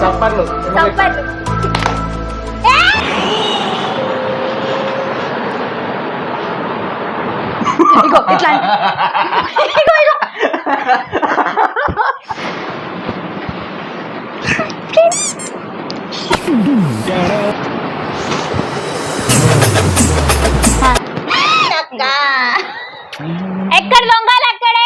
చప్పట్లు ఇట్లా ఎక్కడ దొంగలు అక్కడే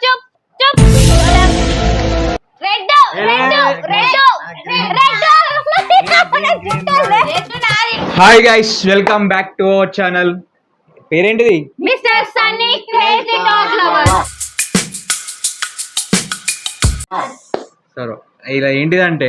చూప్ చూప్ రెడ్ hi guys, welcome back to our channel. పేరేంటిది? Mister Sunny crazy dog lover. సరే, ఇలా ఏంటిదంటే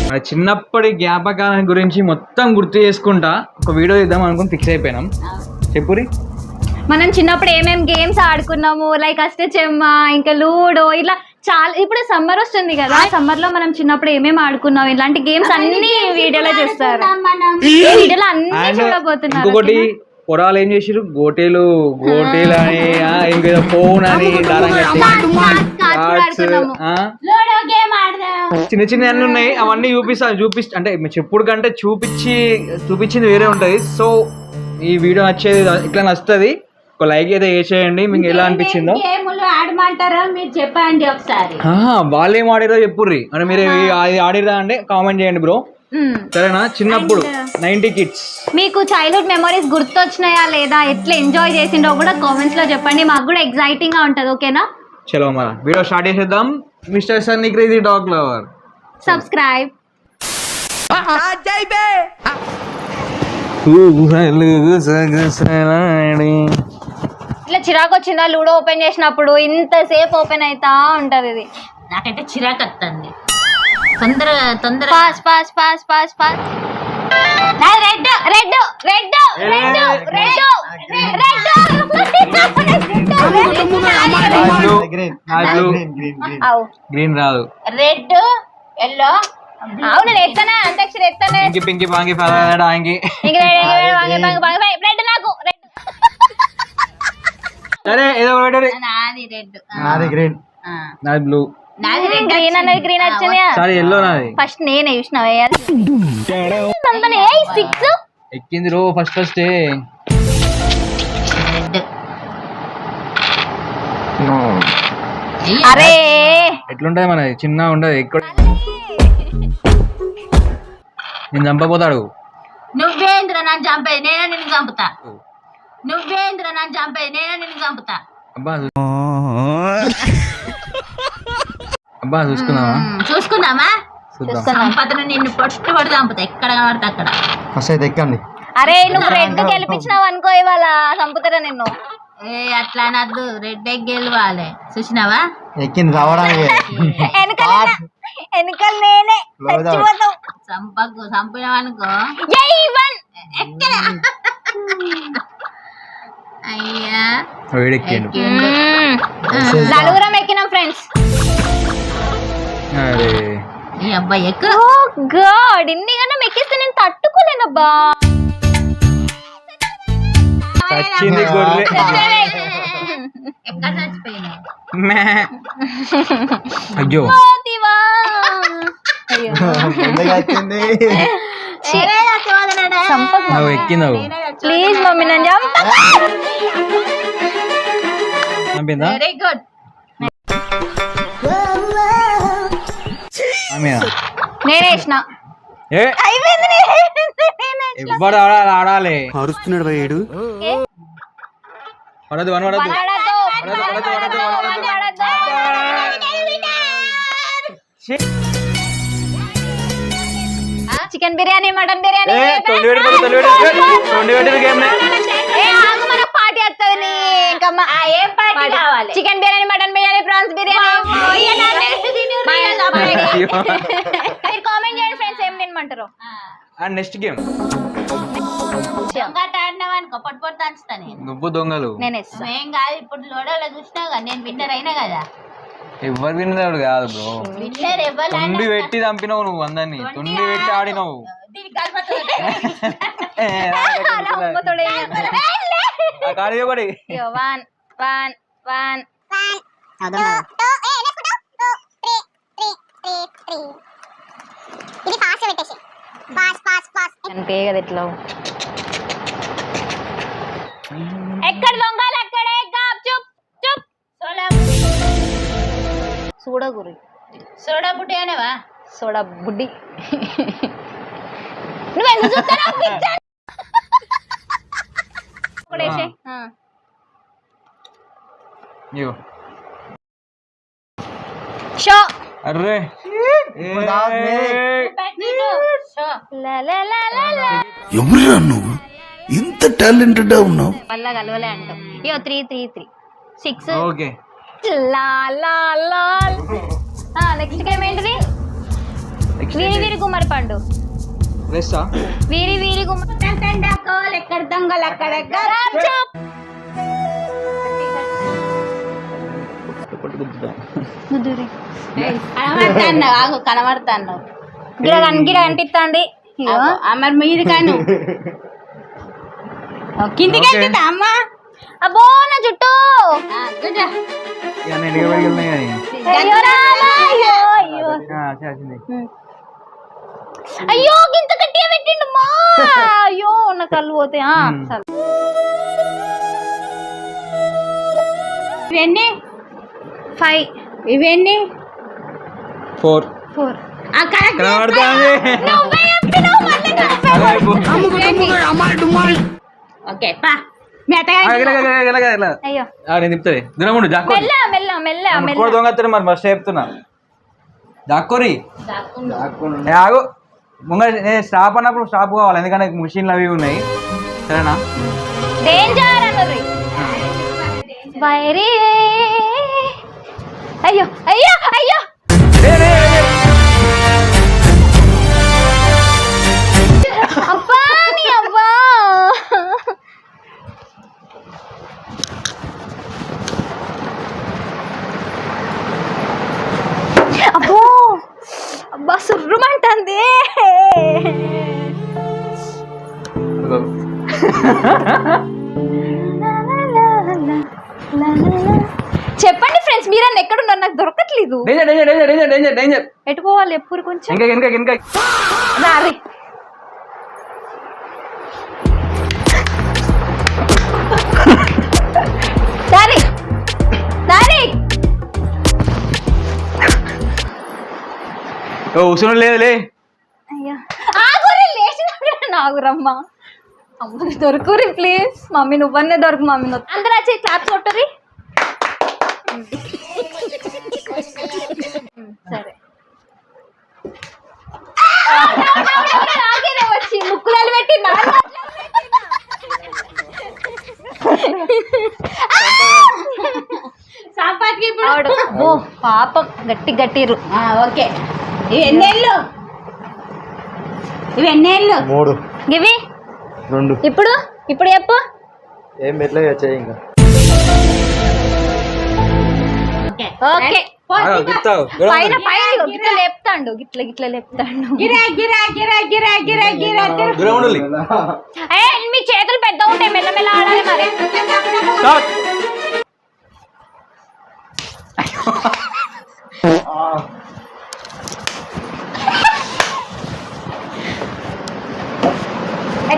మన చిన్నప్పటి జ్ఞాపకాల గురించి మొత్తం గుర్తు చేసుకుంటా ఒక వీడియో ఇద్దాం అనుకుని ఫిక్స్ అయిపోయినాం. చెప్పురి. మనం చిన్నప్పుడు ఏమేం గేమ్స్ ఆడుకున్నాము, లైక్ అష్టచెమ్మ, ఇంకా లూడో, ఇట్లా చాలా. ఇప్పుడు సమ్మర్ వస్తుంది కదా, సమ్మర్ లో మనం చిన్నప్పుడు ఏమేమి ఆడుకున్నాం ఇలాంటి గేమ్స్ అన్ని వీడియోలో చేస్తారు. వీడియోలో అన్ని చూడబోతున్నారు. ఇంకొకటి పొరాలు ఏం చేసిరు, గోటీలు అని, ఇంకా ఫోన్ అని, చిన్న చిన్న అన్ని ఉన్నాయి. అవన్నీ అంటే చెప్పుడు కంటే చూపించింది వేరే ఉంటది. సో ఈ వీడియో నచ్చేది, ఇట్లా నచ్చుతుంది. ఒక లైక్ అయితే వేసేయండి. మీకు ఎలా అనిపించిందో మీరు చెప్పండి ఒకసారి. వాళ్ళు ఏం ఆడిరో చెప్పుర్రి. అంటే మీరు అది ఆడిరా అంటే కామెంట్ చేయండి బ్రో, సరేనా? చిన్నప్పుడు 90 కిడ్స్ మీకు చైల్డ్హుడ్ మెమరీస్ గుర్తొచ్చినాయా లేదా, ఎట్లా ఎంజాయ్ చేసిండో కూడా కామెంట్స్ లో చెప్పండి. మాకు కూడా ఎక్సైటింగ్ గా ఉంటది. ఓకేనా? చలో మరి వీడియో స్టార్ట్ చేసేద్దాం. Mister Sunny crazy dog lover, subscribe. ఇట్లా చిరాకు వచ్చిందా లూడో ఓపెన్ చేసినప్పుడు? ఇంతసేపు ఓపెన్ అవుతా ఉంటది. ఇది నాకైతే చిరాకు వస్తుంది. తొందరగా pass pass pass pass pass. Red red red red red green రాదు. Red yellow. అవును, నేను ఎత్తానా అంత్యాక్షరి ఎత్తానే. పింకి పాంగి ఫలాంగి రెడ్ నాకు రెడ్. సరే ఏదో ఒకటి. నాది రెడ్, నాది గ్రీన్, నాది బ్లూ. నాది రెడ్. గ్రీన్ అనేది గ్రీన్ వచ్చింది. సరే ఎల్లో నాది. ఫస్ట్ నేనే చూసినా. 6 ఎక్కింది రో ఫస్ట్. అరే ఎట్లుంటది మనది? చిన్న ఉండదు. ఎక్కడ నేను చంపపోతాడు. నువ్వేంద్ర నన్ను చంపేది, నేనే నిన్ను చంపుతా. నువ్వేంద్ర నన్ను చంపేది, నేనే నిన్ను చంపుతా. అబ్బా చూసుకుందామా? సంపదను నిన్ను ఫస్ట్ పడి చంపుతా, ఎక్కడ కనబడితే అక్కడ. ఎక్కండి. అరే నువ్వు రెడ్ గెలిపించినావు అనుకో, ఇవాళ చంపుతారా నిన్ను. అట్లా అనద్దు, రెడ్ ఎగ్ గెలవాలి. చూసినావా? ఎక్కింది రావడానికి. ఎన్నికలు నేనే చంపినావనుకో. అయ్యా నలుగురం ఎక్కినాం ఫ్రెండ్స్. ఈ అబ్బాయి ఎక్కువ గాడ్, ఇన్ని కన్నా ఎక్కిస్తే నేను తట్టుకోలేనబ్బా. ఎక్కడ చచ్చిపోయినా అయ్యో ఎక్కినావు. ప్లీజ్ మమ్మీ నన్ను చంపిందా? Very good. నేనే వేసిన. ఎవ్వడు ఆడాలి. అరుస్తున్నాడు భయ్యుడు. పడదు chicken biryani, mutton biryani, party వస్తుంది. ఏం పార్టీ కావాలి? Chicken biryani, mutton biryani, prawns biryani. మీరు కామెంట్ చేయండి ఫ్రెండ్స్, ఏం తినమంటారు. నెక్స్ట్ గేమ్ దొంగట ఆడినావనుకో పట్టు దంచుతాను. నువ్వు దొంగలు ఏం కాదు. ఇప్పుడు లోడోలో చూసినావు, నేను విన్నర్ అయినా కదా. ఎవరు విన్నాడు కాదు బ్రో. విన్నర్ ఎవరు? తొండి పెట్టి చంపినావు నువ్వు అందరినీ. తొండి పెట్టి ఆడినావు. 1 ఇది ఫాస్ట్ పెట్టేసి పాస్ అంతే కదా ఇట్లా ఎక్కడ దొంగలు అక్కడే చూప్ చూప్ సోడా గురి సోడా బుడ్డి అనేవా సోడా బుడ్డి నువ్వు ఎందుకు చూస్తున్నావు పిక్చర్ కొడేసే ఇగో షో అర్రే లా లా లా లా లా ఎవరురా నువ్వు ఇంత టాలెంటెడ్ ఉన్నావు? మళ్ళా కలవలే అంటాం ఇయో 3 6 ఓకే లా లా లా నెక్స్ట్ గేమ్ ఏంటిది వీరి వీరి గుమ్మడి పండు రెస్టా వీరి వీరి గుమ్మడి ఎక్కడ దొంగలు అక్కడ కనబడతాన్నావు ఆగు కనబడతాన్నావు గిడ అనిపిస్తుంది మరి మీది కాను కిందికి Okay. వెళ్తుందా అమ్మ అబ్బో నా జుట్టు కూర్చో. ఇక నేను ఎగబడి వెళ్ళినాయి కానీ అయ్యో రామా, అయ్యో అయ్యో చేసింది అయ్యో గింత గట్టిగా పెట్టిండు మా అయ్యో నా కళ్ళు పోతే సరే ఇవన్నీ 5 ఇవన్నీ 4 4 ఓకే పా మీ అత్తగారు అయ్యో నేను చెప్తాది దినముండు జాక్కో మెల్ల మెల్ల మెల్ల మెల్ల కూడా దొంగతారు మరి మస్తు చెప్తున్నా జాక్కోరి ఆగు ముంగ నేను స్టాప్ అన్నప్పుడు స్టాప్ కావాలి ఎందుకంటే మిషన్లు అవి ఉన్నాయి సరేనా డేంజర్ అనుర్రి వైరే అయ్యో అయ్యో అయ్యో అబ్బా నీ అబ్బా అబ్బో అబ్బా సుర్రుమంటుంది చెప్పండి ఫ్రెండ్స్ మీరన్నా ఎక్కడున్నారు నాకు దొరకట్లేదు danger danger danger danger danger danger ఎటు పోవాలి ఎప్పుడు కొంచెం ఇంకా ఇంకా ఇంకా దారి దారి దారి ఉసురు లేదులే అయ్యా ఆగురి లేచినప్పుడు నాగురమ్మా అమ్మ దొరుకురి ప్లీజ్ మమ్మీ నువ్వన్నే దొరకు మమ్మీ అందరూ వచ్చి క్లాప్స్ కొట్టరి సరే నాకేనే వచ్చి ముక్కులాలు పెట్టి సాపాటికి ఇప్పుడు ఓ పాపం గట్టి గట్టిరు ఓకే ఇవి ఎన్నేళ్ళు ఇవి ఎన్నేళ్ళు 3 ఇవి 2 ఇప్పుడు ఇప్పుడు చెప్పు ఏం మెట్లగా చేయి ఇంకా ఓకే చెప్తావు పైన పైన గిట్ల లేపుతాండు గిట్ల గిట్ల లేపుతాండు గిరా గిరా గిరా గిరా గిరా గిరా దూరం ఉండాలి ఏ మీ చేతులు పెద్ద ఉంటాయి మెల్లమెల్ల ఆడాలి మరి start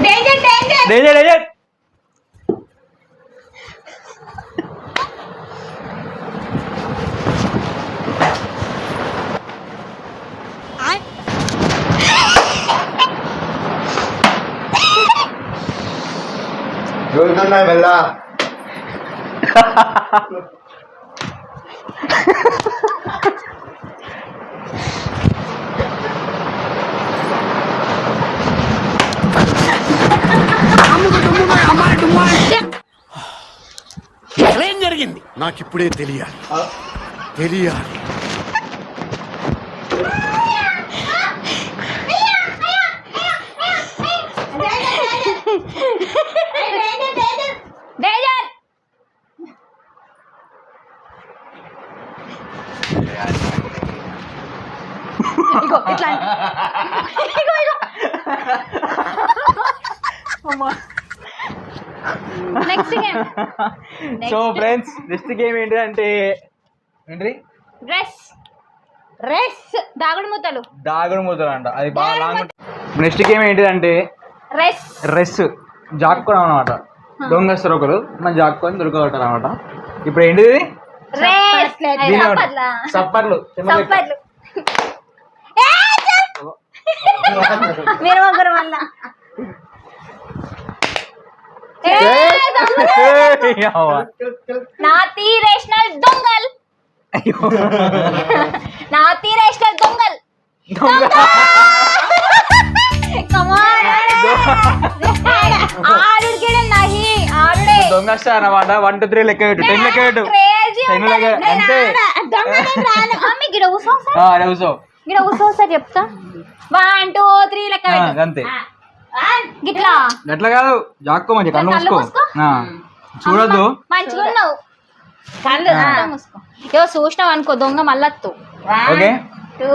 danger danger danger danger ఎవరికన్నా వెళ్ళా ఏం జరిగింది నాకిప్పుడే తెలియాలి తెలియాలి డేంజర్ ఇగో ఇట్లా ఇగో ఇగో అమ్మా next game so friends next game ఏంటంటే ఏంటి రెస్ దాగుడు మూతలు అంట. అది బాగా లాంగ్. నెక్స్ట్ గేమ్ ఏంటిదంటే రెస్ జాక్కోవడం అనమాట. దొంగస్తారు ఒకరు మనం జాక్కొని దొరకగొట్టారు అనమాట. ఇప్పుడు ఏంటిది సప్పర్లు. మీరు ఒకరు వల్ల నాతి రేషనల్ దొంగల్ నాతి రేషనల్ దొంగల్ దొంగస్తా అనమాట. 1 2 3 లెక్క పెట్టు, 10 లెక్క పెట్టు, 10 లెక్క అంతే. కూర్చో చెప్తా 1 2 3 లెక్క అంతే. గిట్లా గట్లా కాదు, జాక్కో మంచి కళ్ళు మూసుకో. చూడద్దు, మంచిగా ఉన్నావు. మూసుకో. ఏవో చూసినావు అనుకో దొంగ మళ్ళత్తు. ఓకే 2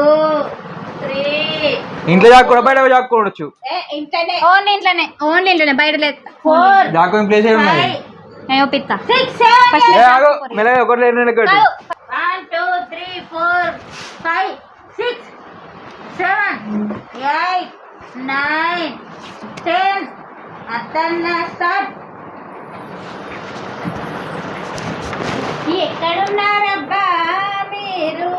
3 ఇంట్లో జాక్కూడ, బయట జాక్కోవచ్చు. ఓన్లీ ఇంట్లోనే బయట లేదు. జాక్కో ప్లేస్ ఏమి ఉన్నది? నేను పిత్తా 6 7 మెల్లగా ఒకటి లేదు లెక్క పెట్టు. 1 2 3 4 5 6 7 8 9 10 అతన్న స్టార్ట్. ఎక్కడున్నారబ్బా మీరు?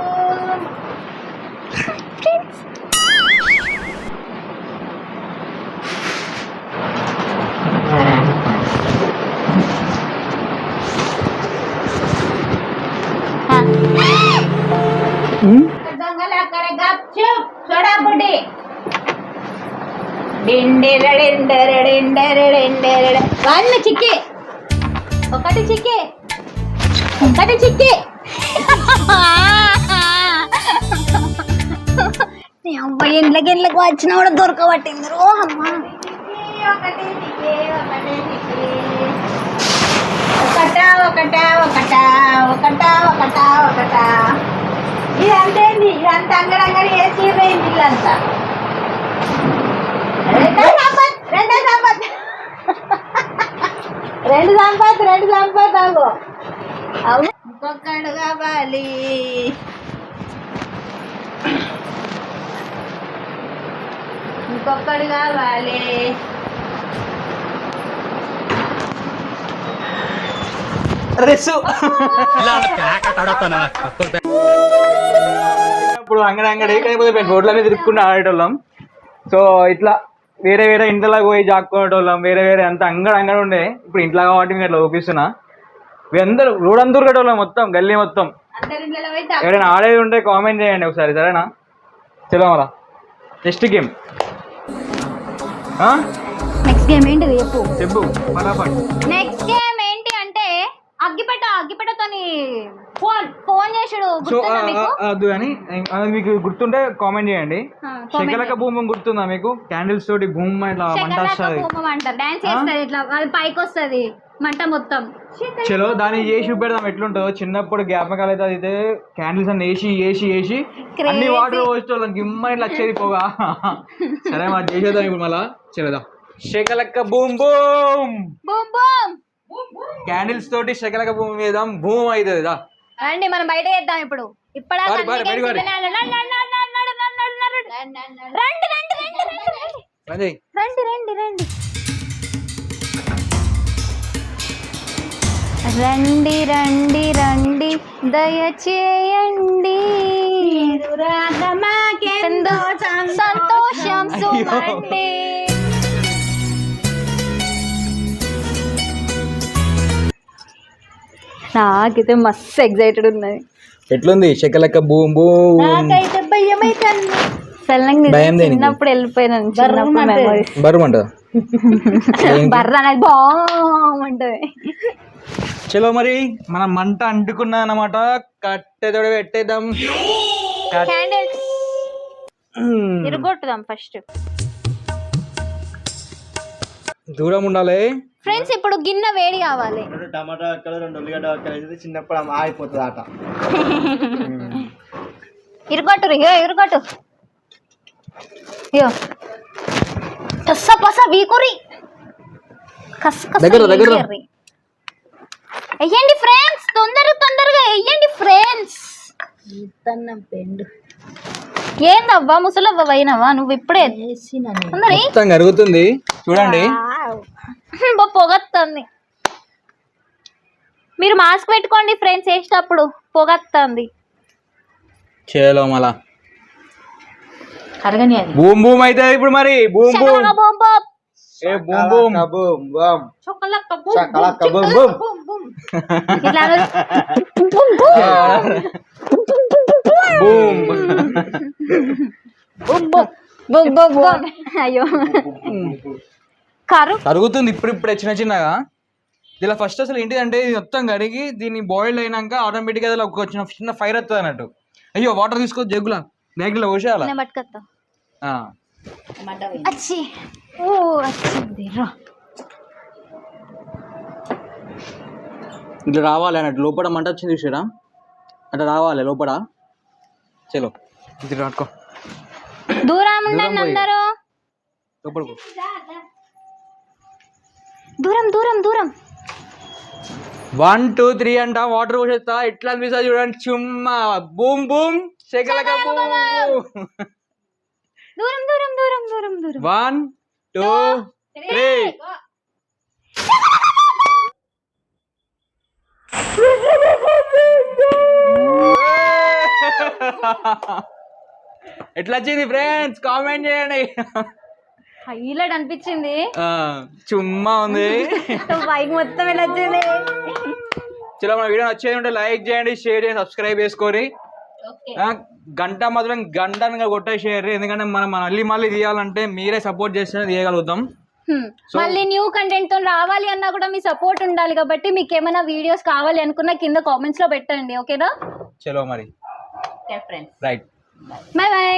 దొంగలు అక్కడ గప్చుప్ చూడబుడ్డి. వన్ చిక్కి, ఒకటి చిక్కి. అబ్బాయి ఇంట్లోకి వచ్చినా కూడా దొరకబట్టింది రో అమ్మ. ఒకటి ఇదంతా అంగడంగడి వేసి ఇల్లంతా. రెండు సంపత్ అగో. అవును, ఇంకొకడు కావాలి. ఇప్పుడు అంగడి కాకపోతే రోడ్ల మీద తిరుక్కుంటూ ఆడేటోళ్ళం. సో ఇట్లా వేరే ఇంట్లోకి పోయి జాక్కునేటోళ్ళం. వేరే అంత అంగడి ఉండే. ఇప్పుడు ఇంట్లో కాబట్టి మీకు అట్లా చూపిస్తున్నా. అందరూ రోడ్ అంతా ఉరకటోళ్ళం, మొత్తం గల్లీ మొత్తం. ఎవరైనా ఆడేది ఉంటే కామెంట్ చేయండి ఒకసారి, సరేనా? చలో మళ్ళా నెక్స్ట్ గేమ్. నెక్స్ట్ గేమ్ ఏంటిది చెప్పు ఫటాఫట్. నెక్స్ట్ గేమ్ ఏంటి అంటే అగ్గిపెట్టతోని ఫోన్ చేసుడు. అది కానీ మీకు గుర్తుంటే కామెంట్ చేయండి. శకలక భూమి గుర్తుందా మీకు? క్యాండిల్స్ తోటి భూమి ఇట్లా మంట వస్తుంది అంటారు, డాన్స్ చేస్తుంది ఇట్లా, అది పైకి వస్తుంది మంట మొత్తం. చలో దాన్ని చేసి చూపెడదాం ఎట్లుంటుందో. చిన్నప్పుడు జ్ఞాపకాలు అయితే అయితే క్యాండిల్స్ అన్ని వేసి అన్ని వాటర్ పోసేటోళ్ళం, గిమ్మ ఇట్లా వచ్చేది పోగా. సరే మరి చేసేద్దాం ఇప్పుడు మళ్ళా. చలోదా శకలక్క బూమ్ బూమ్ క్యాండిల్స్ తోటి శకలక భూమి మీద భూమి అవుతుంది. రండి మనం బయట చేద్దాం ఇప్పుడు. రండి దయచేయండి, సంతోషం సుమండి. నాకైతే మస్తు ఎగ్జైటెడ్ ఉన్నది. ఎట్లుంది శకలక భూమ్ భూమ్? నాకైతే భయం అవుతుంది. చిన్నప్పుడు వెళ్ళిపోయినాను. బర్రమంటదా? బర్ర అనేది బాగుంటది. చలో మరి మనం మంట అంటుకున్నా అన్నమాట. కట్టెతోడ పెట్టేద్దాం. ఇరుగొట్టుదాం ఫస్ట్. దూరం ఉండాలి ఫ్రెండ్స్. ఇప్పుడు గిన్నె వేడి కావాలి. టమాటా అక్కడ 2 ఉల్లిగడ్డ అక్కడ చిన్నప్పుడు ఆగిపోతుంది ఆట. ఇరుగొట్టు పస వీకురి. దగ్గర. వెయ్యండి ఫ్రెండ్స్, తొందరగా వెయ్యండి ఫ్రెండ్స్. పెండు ఏందవ్వా ముసలవ్వ పోయినవా నువ్వు ఇప్పుడే? తొందర ఎయ్. మొత్తం కరుగుతుంది చూడండి. పొగత్తుంది. మీరు మాస్క్ పెట్టుకోండి ఫ్రెండ్స్, వేసేటప్పుడు పొగత్తుంది. చేలో మళ్ళా అరగని అది బూమ్ బూమ్ అయితే ఇప్పుడు మరి బూమ్ బూమ్ శకలక బూమ్ బూమ్. ఏ బూమ్ బూమ్ కబూమ్ బూమ్ చొక్కలక్క షకలక కబూమ్ బూమ్ ఇట్లా బూమ్ అయ్యో కరుగుతుంది ఇప్పుడు చిన్నగా. ఇలా ఫస్ట్ అసలు ఏంటిదంటే ఇది మొత్తం కడిగి దీన్ని బాయిల్డ్ అయినాక ఆటోమేటిక్ గా ఒక చిన్న ఫైర్ వస్తుంది అన్నట్టు. అయ్యో వాటర్ తీసుకో జగ్గులా బ్యాగ్లో పోసేయాల. పట్టుకొస్తా. అచ్చి ఓ వచ్చింది రా. ఇట్లా రావాలి అన్నట్టు. లోపల మంట వచ్చింది చూసారా, అట్లా రావాలి లోపల. చలో ఇది రాట్టుకో. దూరం ఉండండి అందరూ, లోపలికి. దూరం. 1 2 3 అంట వాటర్ పోసేస్తా. ఎట్లా అనిపిస్తుంది చూడండి. చుమ్మా బూమ్ బూమ్ శకలక బూమ్. దూరం 1 2 3. ఎట్లా వచ్చింది ఫ్రెండ్స్ కామెంట్ చేయండి. హైలైట్ అనిపించింది. చుమ్మా ఉంది. బైక్ మొత్తం ఎలా వచ్చింది. చలో మన వీడియో నచ్చేది ఉంటే లైక్ చేయండి, షేర్ చేయండి, సబ్స్క్రైబ్ చేసుకోరి. గంట మాత్రం గంటగా కొట్టేసేయారు. ఎందుకంటే మనం మళ్ళీ తీయాలంటే మీరే సపోర్ట్ చేస్తేనే తీయగలుగుతాం. మళ్ళీ న్యూ కంటెంట్ తో రావాలి అన్నా కూడా మీ సపోర్ట్ ఉండాలి. కాబట్టి మీకు ఏమైనా వీడియోస్ కావాలి అనుకున్నా కింద కామెంట్స్ లో పెట్టండి. ఓకేనా? చలో మరి ఫ్రెండ్స్ రైట్. బై.